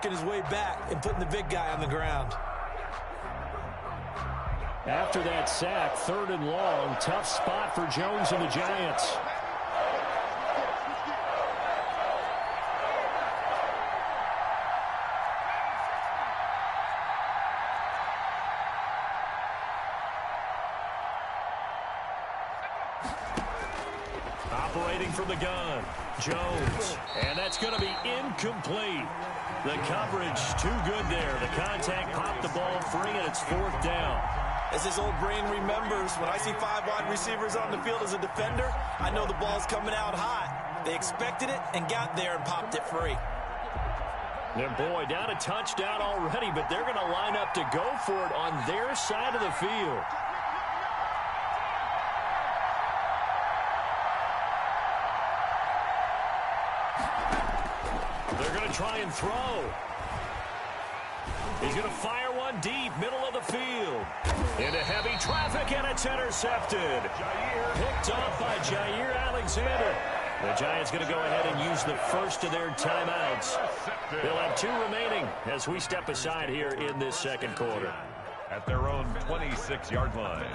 working his way back and putting the big guy on the ground. After that sack, 3rd and long, tough spot for Jones and the Giants. Operating from the gun, Jones. And that's going to be incomplete. The coverage too good there. The contact popped the ball free, and it's 4th down. As his old brain remembers, when I see 5 wide receivers on the field as a defender, I know the ball's coming out hot. They expected it and got there and popped it free. And boy, down a touchdown already, but they're going to line up to go for it on their side of the field. They're going to try and throw. He's going to fire one deep, middle of the field. Into heavy traffic, and it's intercepted. Picked off by Jair Alexander. The Giants going to go ahead and use the first of their timeouts. They'll have 2 remaining as we step aside here in this second quarter. At their own 26-yard line.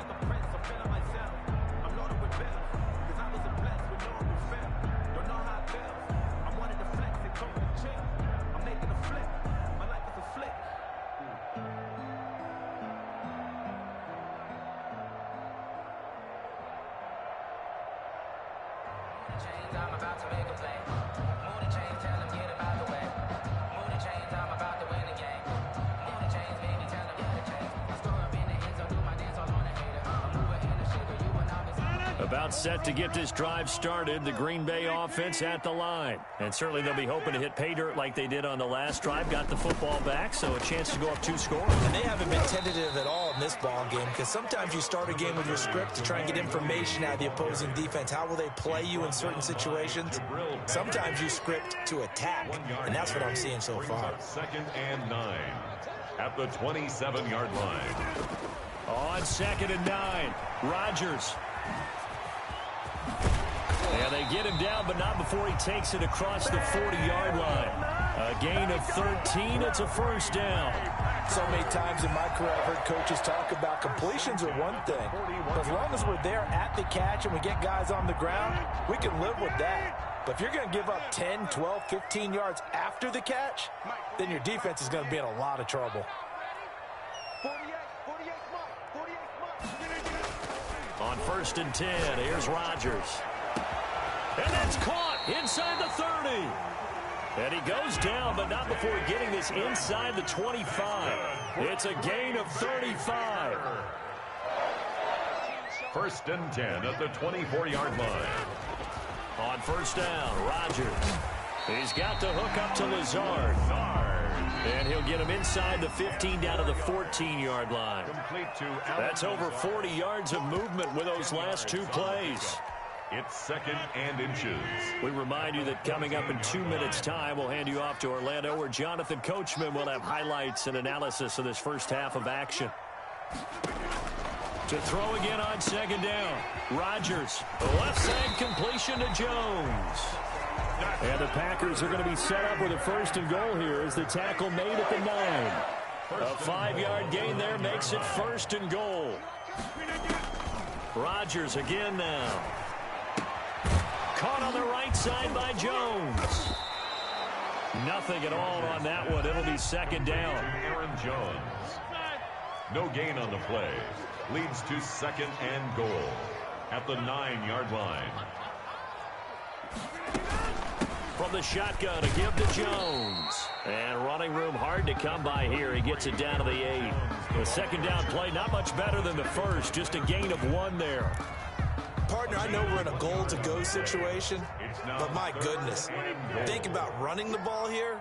I'm about to make a play. Move the chains, tell them get about the way. Move the chains, I'm about to win the game. Move the chains, baby, tell them get the chains. I score up in the end zone, do my dance all on the hater. I'm moving in the shaker, you and I'll be about set to get this drive started. The Green Bay offense at the line. And certainly they'll be hoping to hit pay dirt like they did on the last drive. Got the football back, so a chance to go up 2 scores. And they haven't been tentative at all in this ball game, because sometimes you start a game with your script to try and get information out of the opposing defense. How will they play you in certain situations? Sometimes you script to attack, and that's what I'm seeing so far. 2nd and 9 at the 27-yard line. On 2nd and 9, Rodgers. Yeah, they get him down, but not before he takes it across the 40-yard line. A gain of 13. It's a 1st down. So many times in my career, I've heard coaches talk about completions are one thing. But as long as we're there at the catch and we get guys on the ground, we can live with that. But if you're going to give up 10, 12, 15 yards after the catch, then your defense is going to be in a lot of trouble. On 1st and 10, here's Rodgers. And that's caught inside the 30. And he goes down, but not before getting this inside the 25. It's a gain of 35. 1st and 10 at the 24-yard line. On 1st down, Rodgers. He's got the hook up to Lazard. And he'll get him inside the 15 down to the 14-yard line. That's over 40 yards of movement with those last 2 plays. It's 2nd and inches. We remind you that coming up in 2 minutes' time, we'll hand you off to Orlando, where Jonathan Coachman will have highlights and analysis of this first half of action. To throw again on 2nd down, Rodgers. Left side completion to Jones. And the Packers are going to be set up with a 1st and goal here as the tackle made at the 9. A 5-yard gain there makes it 1st and goal. Rodgers again now. Caught on the right side by Jones. Nothing at all on that one. It'll be 2nd down. Aaron Jones. No gain on the play. Leads to 2nd and goal at the 9-yard line. From the shotgun, a give to Jones. And running room hard to come by here. He gets it down to the 8. The 2nd down play, not much better than the first. Just a gain of 1 there. Partner, I know we're in a goal-to-go situation, but my goodness, think about running the ball here.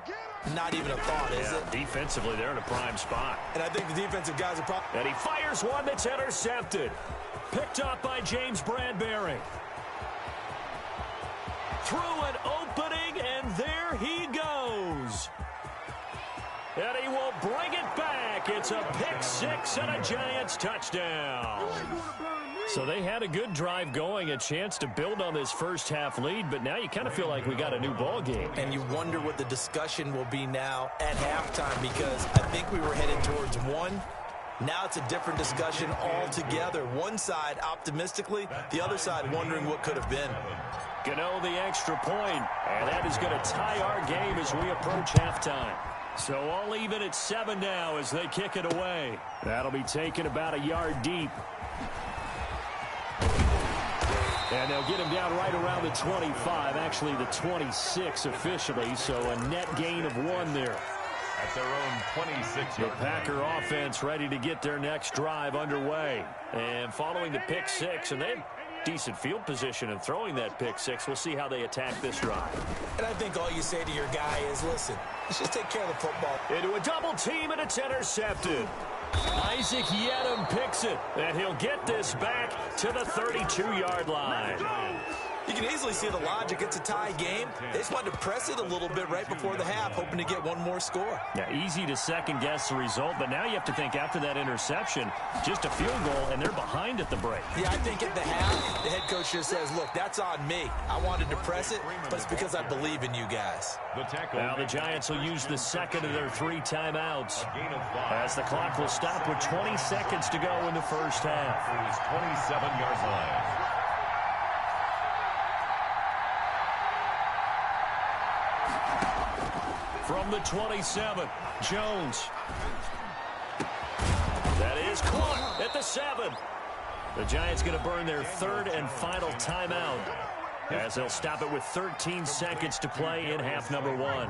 Not even a thought, is it? Defensively, they're in a prime spot. And I think the defensive guys are probably... And he fires one that's intercepted. Picked up by James Bradbury. Through an opening, and there he goes. And he will bring it back. It's a pick 6 and a Giants touchdown. So they had a good drive going, a chance to build on this first half lead, but now you kind of feel like we got a new ball game. And you wonder what the discussion will be now at halftime, because I think we were headed towards one. Now it's a different discussion altogether. One side optimistically, the other side wondering what could have been. Gano the extra point, and that is going to tie our game as we approach halftime. So all even at 7 now as they kick it away. That'll be taken about a yard deep. And they'll get him down right around the 25, actually the 26 officially, so a net gain of 1 there. At their own 26. The Packer offense ready to get their next drive underway. And following the pick 6, and they have decent field position in throwing that pick 6. We'll see how they attack this drive. And I think all you say to your guy is, listen, let's just take care of the football. Into a double team, and it's intercepted. Isaac Yedem picks it, and he'll get this back to the 32-yard line. You can easily see the logic. It's a tie game. They just wanted to press it a little bit right before the half, hoping to get one more score. Yeah, easy to second-guess the result, but now you have to think after that interception, just a field goal, and they're behind at the break. Yeah, I think at the half, the head coach just says, look, that's on me. I wanted to press it, but it's because I believe in you guys. Now the Giants will use the second of their 3 timeouts as the clock will stop with 20 seconds to go in the first half. 27-yard line. From the 27, Jones. That is caught at the 7. The Giants going to burn their 3rd and final timeout as they'll stop it with 13 seconds to play in half number 1.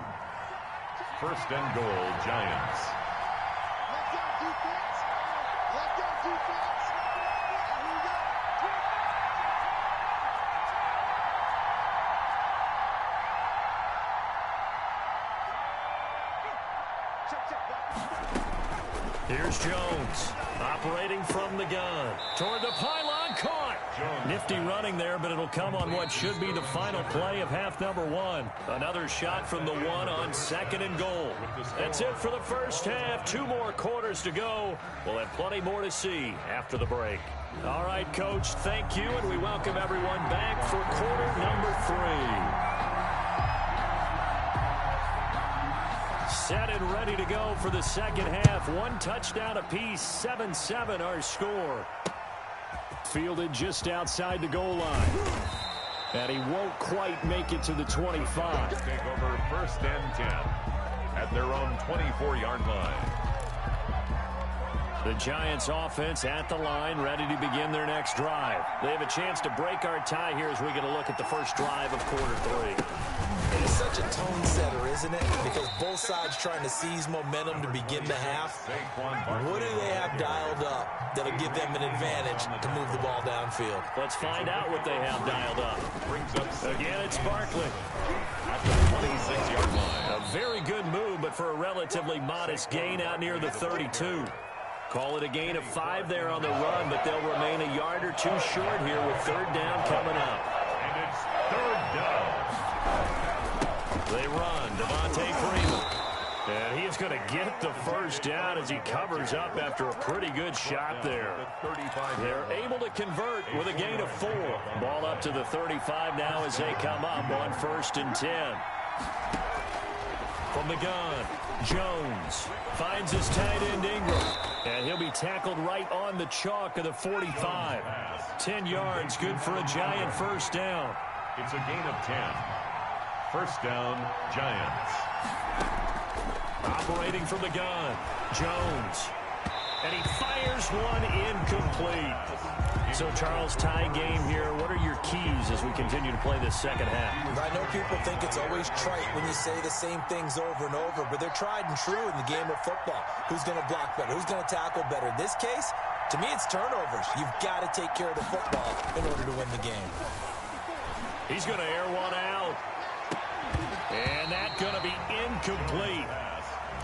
First and goal, Giants. Here's Jones, operating from the gun. Toward the pylon, caught. Nifty running there, but it'll come on what should be the final play of half number 1. Another shot from the 1 on 2nd and goal. That's it for the first half. 2 more quarters to go. We'll have plenty more to see after the break. All right, Coach, thank you, and we welcome everyone back for quarter number 3. Set and ready to go for the second half. 1 touchdown apiece, 7-7 our score. Fielded just outside the goal line. And he won't quite make it to the 25. Take over first and 10 at their own 24-yard line. The Giants offense at the line, ready to begin their next drive. They have a chance to break our tie here as we get a look at the first drive of quarter 3. It is such a tone setter, isn't it? Because both sides trying to seize momentum to begin the half. What do they have dialed up that'll give them an advantage to move the ball downfield? Let's find out what they have dialed up. Again, it's Barkley. At the 26-yard line. A very good move, but for a relatively modest gain out near the 32. Call it a gain of 5 there on the run, but they'll remain a yard or 2 short here with 3rd down coming up. And it's 3rd down. They run, Devontae Freeman. And he is going to get the first down as he covers up after a pretty good shot there. They're able to convert with a gain of 4. Ball up to the 35 now as they come up on 1st and 10. From the gun, Jones finds his tight end Ingram. And he'll be tackled right on the chalk of the 45. 10 yards, good for a Giant first down. It's a gain of 10. First down, Giants. Operating from the gun, Jones. And he fires one incomplete. So, Charles, tie game here. What are your keys as we continue to play this second half? I know people think it's always trite when you say the same things over and over, but they're tried and true in the game of football. Who's going to block better? Who's going to tackle better? In this case, to me, it's turnovers. You've got to take care of the football in order to win the game. He's going to air one out. And that's going to be incomplete.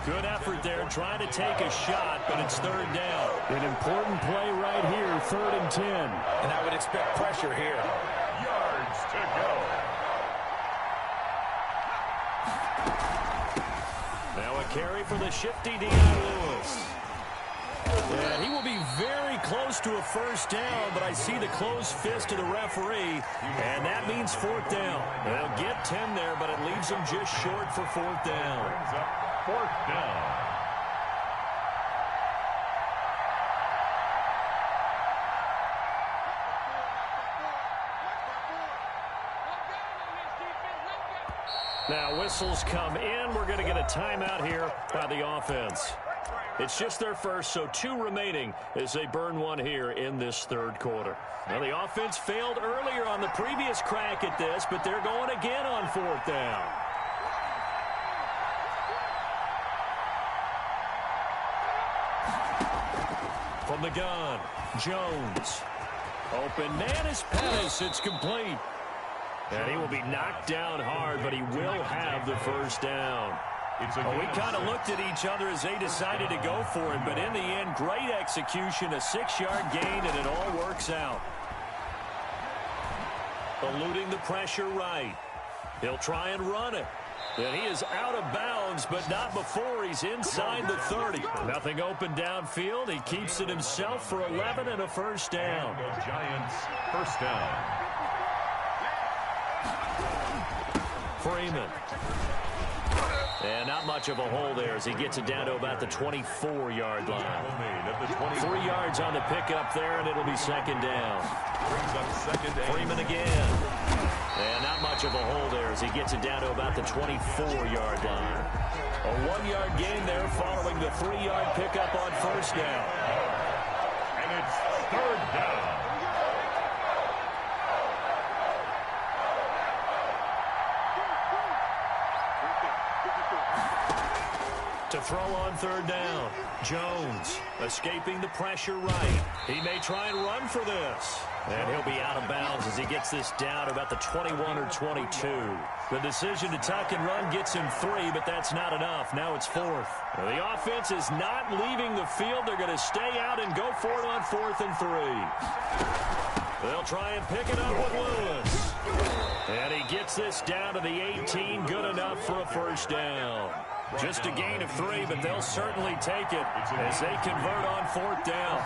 Good effort there, trying to take a shot, but it's 3rd down. An important play right here, 3rd and 10. And I would expect pressure here. Yards to go. Now a carry for the shifty Deion Lewis. And he will be very close to a first down, but I see the closed fist of the referee, and that means fourth down. They'll get 10 there, but it leaves them just short for fourth down. Brings up fourth down. Now whistles come in. We're going to get a timeout here by the offense. It's just their first, so 2 remaining as they burn one here in this third quarter. Now the offense failed earlier on the previous crack at this, but they're going again on fourth down. From the gun, Jones. Open man is Pettis. It's complete. And he will be knocked down hard, but he will have the first down. We kind of looked at each other as they decided to go for it, but in the end, great execution, a 6-yard gain, and it all works out. Eluding the pressure right. He'll try and run it. And he is out of bounds, but not before he's inside the 30. Nothing open downfield. He keeps it himself for 11 and a first down. The Giants, first down. Freeman. And not much of a hole there as he gets it down to about the 24-yard line. 3 yards on the pickup there, and it'll be second down. Brings up second down. Freeman again. And not much of a hole there as he gets it down to about the 24-yard line. A 1-yard gain there following the 3-yard pickup on first down. And it's third down. To throw on third down, Jones escaping the pressure right. He may try and run for this. And he'll be out of bounds as he gets this down about the 21 or 22. The decision to tuck and run gets him 3, but that's not enough. Now it's fourth. Well, the offense is not leaving the field. They're going to stay out and go for it on 4th and 3. They'll try and pick it up with Lewis. And he gets this down to the 18, good enough for a first down. Just a gain of 3, but they'll certainly take it as they convert on 4th down.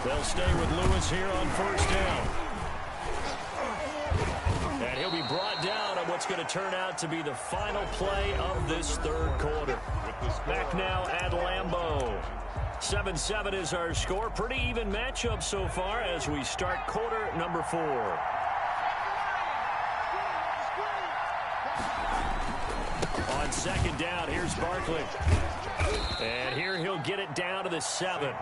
They'll stay with Lewis here on first down. And he'll be brought down on what's going to turn out to be the final play of this third quarter. Back now at Lambeau. 7-7 is our score. Pretty even matchup so far as we start quarter number 4. On second down, here's Barkley. And here he'll get it down to the 7.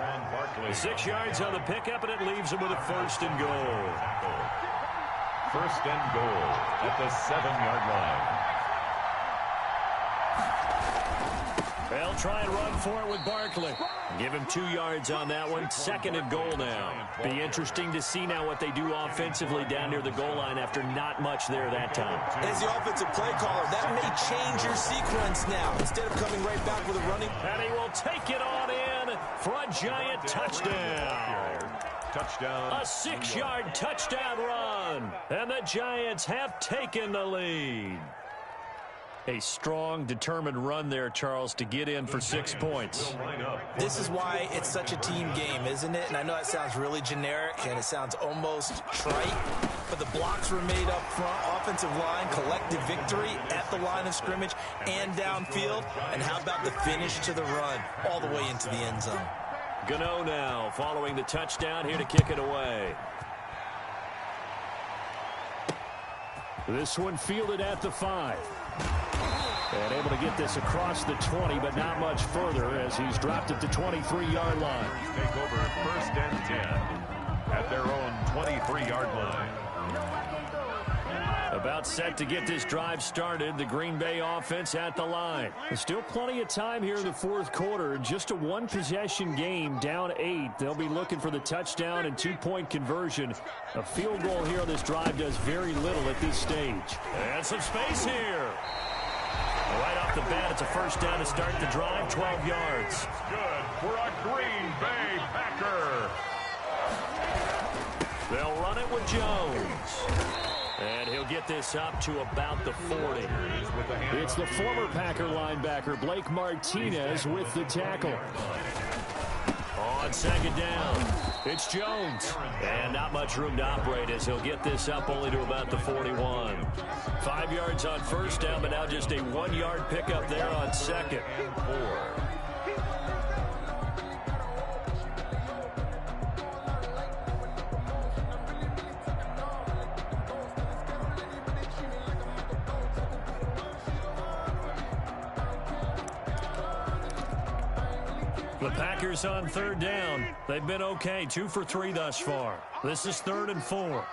6 yards on the pickup, and it leaves him with a first and goal. First and goal at the 7-yard line. They'll try and run for it with Barkley. Give him 2 yards on that one. Second and goal now. Be interesting to see now what they do offensively down near the goal line after not much there that time. As the offensive play caller, that may change your sequence now. Instead of coming right back with a running. And he will take it on in for a Giant touchdown. Touchdown. A 6-yard touchdown run. And the Giants have taken the lead. A strong, determined run there, Charles, to get in for 6 points. This is why it's such a team game, isn't it? And I know that sounds really generic, and it sounds almost trite, but the blocks were made up front, offensive line, collective victory at the line of scrimmage and downfield. And how about the finish to the run all the way into the end zone? Gano now following the touchdown here to kick it away. This one fielded at the 5. And able to get this across the 20, but not much further as he's dropped it to 23-yard line. Take over first and 10 at their own 23-yard line. About set to get this drive started. The Green Bay offense at the line. There's still plenty of time here in the fourth quarter. Just a one-possession game, down 8. They'll be looking for the touchdown and 2-point conversion. A field goal here on this drive does very little at this stage. And some space here. Right off the bat, it's a first down to start the drive, 12 yards. Good for a Green Bay Packer. They'll run it with Jones. And he'll get this up to about the 40. It's the former Packer linebacker, Blake Martinez, with the tackle. On second down, it's Jones. And not much room to operate as he'll get this up only to about the 41. 5 yards on first down, but now just a 1-yard pickup there on second and 4. The Packers on third down. They've been okay, 2 for 3 thus far. This is 3rd and 4.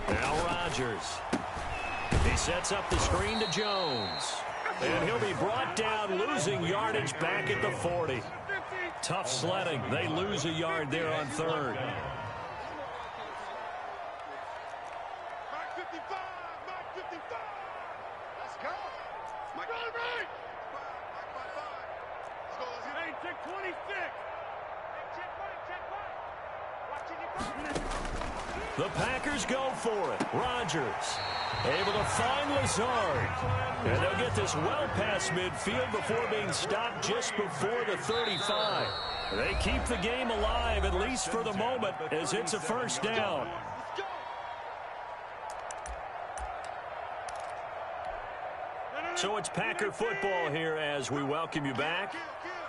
Now Rodgers. He sets up the screen to Jones. And he'll be brought down, losing yardage back at the 40. Tough sledding. They lose a yard there on third. The Packers go for it. Rodgers able to find Lazard. And they'll get this well past midfield before being stopped just before the 35. They keep the game alive, at least for the moment, as it's a first down. So it's Packer football here as we welcome you back.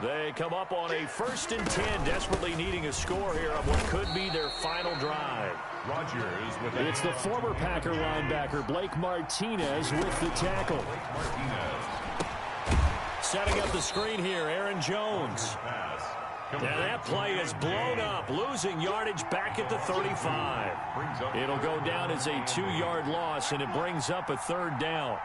They come up on a 1st and 10, desperately needing a score here on what could be their final drive. Rodgers with It's the former Packer linebacker Blake Martinez with the tackle. Setting up the screen here, Aaron Jones. And that play is blown up, losing yardage back at the 35. It'll go down as a 2-yard loss, and it brings up a 3rd down.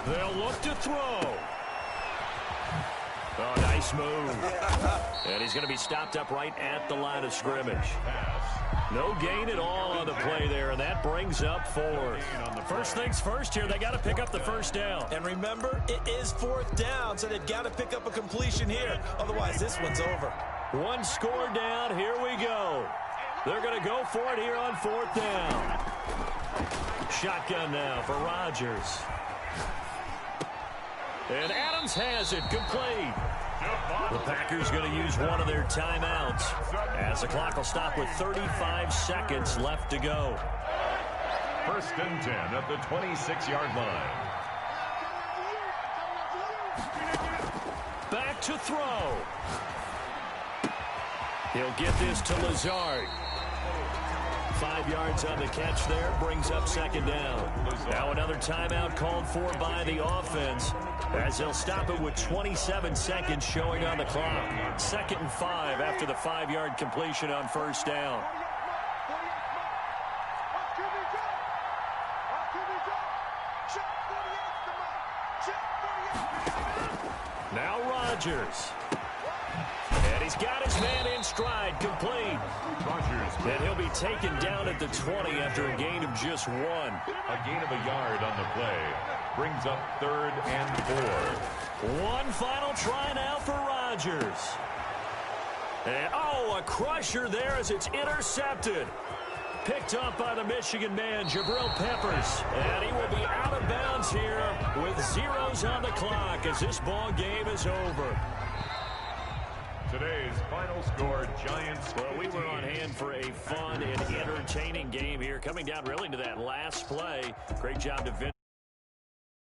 They'll look to throw. Oh, nice move. And he's going to be stopped up right at the line of scrimmage. No gain at all on the play there, and that brings up 4th. First things first here, they got to pick up the first down. And remember, it is 4th down, so they've got to pick up a completion here. Otherwise, this one's over. 1 score down. Here we go. They're going to go for it here on 4th down. Shotgun now for Rodgers. And Adams has it complete. The Packers going to use one of their timeouts as the clock will stop with 35 seconds left to go. 1st and 10 at the 26-yard line. Back to throw. He'll get this to Lazard. 5 yards on the catch there, brings up 2nd down. Now another timeout called for by the offense as they'll stop it with 27 seconds showing on the clock. 2nd and 5 after the 5-yard completion on 1st down. Now Rodgers. And he's got his man in stride, complete. And he'll be taken down at the 20 after a gain of just 1. A gain of a yard on the play. Brings up 3rd and 4. One final try now for Rodgers. And, oh, a crusher there as it's intercepted. Picked up by the Michigan man, Jabril Peppers. And he will be out of bounds here with zeros on the clock as this ball game is over. Today's final score, Giants. Well, we were on hand for a fun and entertaining game here, coming down really to that last play. Great job to finish.